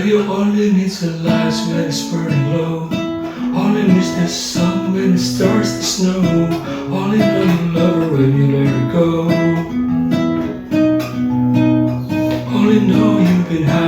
you only need sunlight when it's burning low. Only miss the sun when it starts to snow. Only know you love her when you let her go. Only know you've been high